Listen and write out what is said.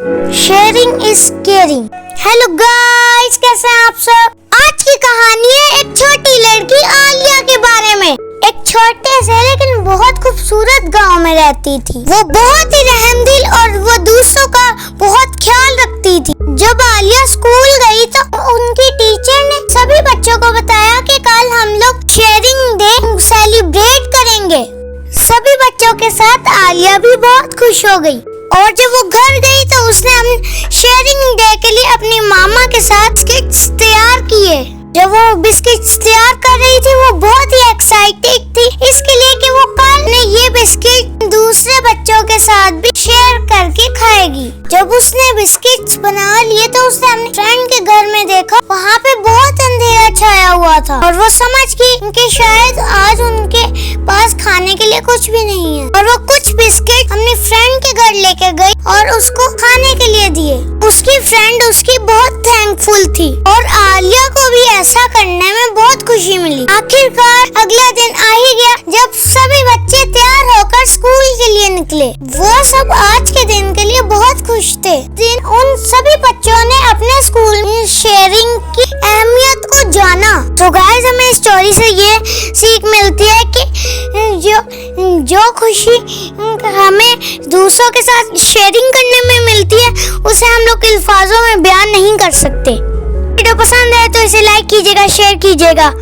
Sharing is caring. Hello guys, कैसे हैं आप सब? आज की कहानी है एक छोटी लड़की आलिया के बारे में। एक छोटे से लेकिन बहुत खूबसूरत गांव में रहती थी। वो बहुत ही रहमदिल और वो दूसरों का बहुत ख्याल रखती थी। जब आलिया स्कूल गई तो उनकी टीचर ने सभी बच्चों को बताया कि कल हम लोग शेयरिंग डे सेलिब्रेट करेंगे। सभी बच्चों के साथ आलिया भी बहुत खुश हो गई और जब वो घर गई तो उसने शेयरिंग डे के लिए अपनी मामा के साथ बिस्किट्स तैयार किए। जब वो बिस्किट्स तैयार कर रही थी वो बहुत ही एक्साइटेड थी इसके लिए कि वो कल ने ये बिस्किट दूसरे बच्चों के साथ भी शेयर करके खाएगी। जब उसने बिस्किट्स बना लिए तो उसने अपने फ्रेंड के घर में देखा, वहाँ पे बहुत अंधेरा छाया हुआ था और वो समझ गई कि शायद आज उनके पास खाने के लिए कुछ भी नहीं है। और वो कुछ बिस्किट अपनी फ्रेंड के घर लेके गई और उसको खाने के लिए दिए। उसकी फ्रेंड उसकी बहुत थैंकफुल थी और आलिया को भी ऐसा करने में बहुत खुशी मिली। आखिरकार अगला दिन आ ही गया जब सभी बच्चे तैयार होकर स्कूल के लिए निकले। वो सब आज के दिन के लिए बहुत खुश थे। उन सभी बच्चों ने अपने स्कूल में शेयरिंग की अहमियत को जाना। तो गाइस, हमें इस स्टोरी से ये सीख मिलती है कि जो खुशी हमें दूसरों के साथ शेयरिंग करने में मिलती है उसे हम लोग अल्फाजों में बयान नहीं कर सकते। वीडियो पसंद है तो इसे लाइक कीजिएगा, शेयर कीजिएगा।